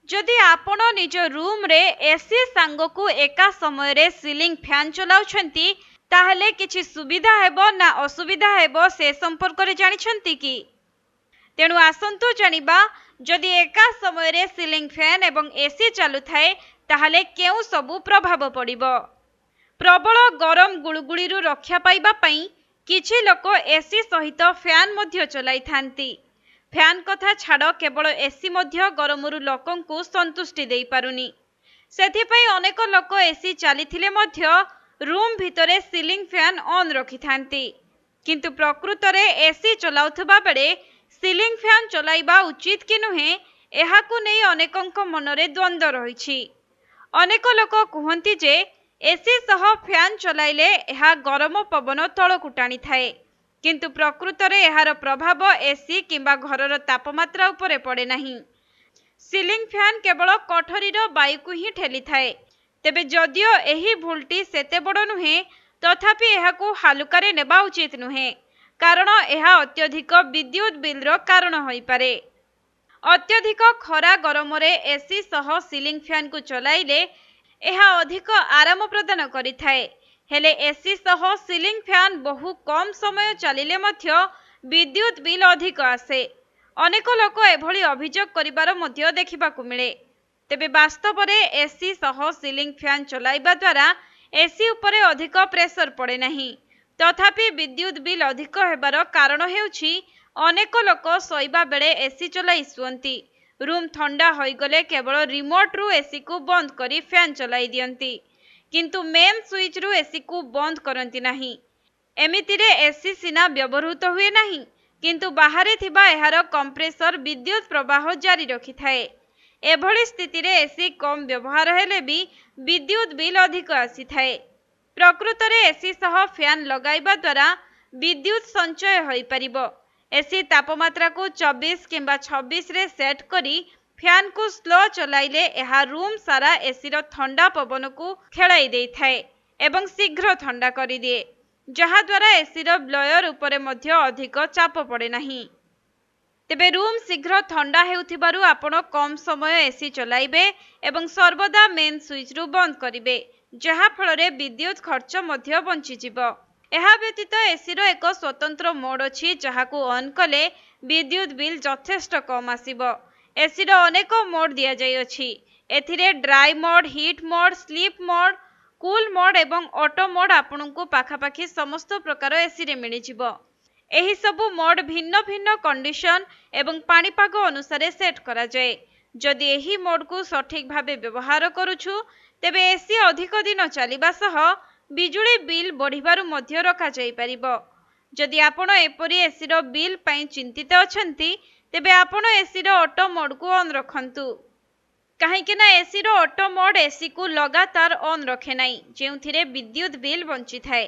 जदि आपण निज रूम रे एसी सांग को एका समय रे सीलिंग फैन चलाउछंती ताहले किछि सुविधा हेबो ना असुविधा हेबो से संपर्क रे जानिछंती कि? तेणु आसंतु जानिबा जदि एका समय रे सीलिंग फैन एवं एसी चालू थाए ताहले केउ सबु प्रभाव पड़िबो। प्रबल गरम गुळुगुळी रु रक्षा पाइबा पई किछि लोक एसी सहित फैन मध्य चलाई थांती। फैन कथा छाड़ केवल एसी मध्य गरमरु लोकंकु संतुष्टि देई पारुनी। सेथिपई अनेक लोक एसी चलीथिले मध्य रूम भितरे सीलिंग फैन ऑन रखि थांती। किंतु प्रकृत रे एसी चलाउथबा बेले सीलिंग फैन चलाइबा उचित कि नुहे एहाकु नै अनेकंक मनरे द्वंद्व रहिछि। अनेक लोक कहंती जे एसी सह फैन चलाइले एहा गरम पवन तळकु टाणी थाए, किंतु प्रकृत रे एहार प्रभाव एसी किंबा घरर तापमात्रा उपरे पड़े नाही। सीलिंग फैन केवल कोठरीर वायु को ही ठेली थाए। तेबे जदियो एही भूलटी सेते बड़ नुहे तथापि एहाकु हालुकारे नेबा उचित नुहे, कारण एहा अत्यधिक विद्युत बिलर कारण होई पारे। अत्यधिक खरा गरम रे एसी सह सीलिंग फैन को चलाइले एहा अधिक आराम प्रदान करिथाए। हेले एसी सह सीलिंग फैन बहु कम समय चलिले मध्य विद्युत बिल अधिक आसे। अनेक लोक एभली अभियोग करिबार मध्य देखिबाकु मिले। तेबे वास्तव रे एसी सह सीलिंग फैन चलाइबा द्वारा एसी उपरे अधिक प्रेशर पड़े नाही, तथापि विद्युत बिल अधिक हेबार कारण हेउछि अनेक लोक सोइबा बेले एसी चलाई सुअंती। रूम ठंडा होइगले केवल रिमोट रु एसी को बंद करी फैन चलाई दियंती, किंतु मेन स्विच रु एसी को बंद करंती नाही। एमितिरे एसी सिना व्यवहृत हुए नाही, किंतु बाहरे थिबा एहार कंप्रेसर विद्युत प्रवाह जारी रखि थाए। एभली स्थिति रे एसी कम व्यवहार हेले भी विद्युत बिल अधिक आसी थाए। प्रकृत रे एसी सह फैन लगाइबा द्वारा विद्युत संचय होई परिबो। एसी तापमात्रा को 24 किंबा 26 रे सेट करी फैन को स्लो चलाइले एहा रूम सारा एसी रो ठंडा पवन को खेलाई देई थाए एवं शीघ्र ठंडा करी दिए, जहा द्वारा एसी रो ब्लोयर उपरे मध्य अधिक चाप पड़े नाही। तेबे रूम शीघ्र ठंडा हेउथिबारु आपण कम समय एसी चलाइबे एवं सर्वदा मेन स्विच रु बंद करिवे, जहा फल रे विद्युत खर्च मध्य बंची जिवो। एहा व्यतीत एसी रो एक स्वतंत्र मोड अछि जहाकु ऑन कले विद्युत बिल यथेष्ट कम आसीबो। एसी रो अनेक मोड दिया जाय अछि। एथिरे dry mode, heat mode, sleep mode, cool mode एवं ऑटो मोड आपनकु पाखापाखी समस्त प्रकार एसी रे मिली जिवो। एही सबु मोड भिन्न भिन्न कंडीशन एवं पाणीपाग अनुसार सेट करा जाय। जदि एही मोड को सठिक भाबे व्यवहार करूछु तेबे एसी अधिक दिन चलिबा सह बिजुली बिल बढ़िबारु मध्य रखा जाय परिबो। जदि आपण एपरि एसी रो बिल पई चिंतित अछंती तेबे आपण एसी रो ऑटो मोड को ऑन रखंतु, काहेकि ना एसी रो ऑटो मोड एसी को लगातार ऑन रखे नाही, जेउथिरे विद्युत बिल बंची थाए।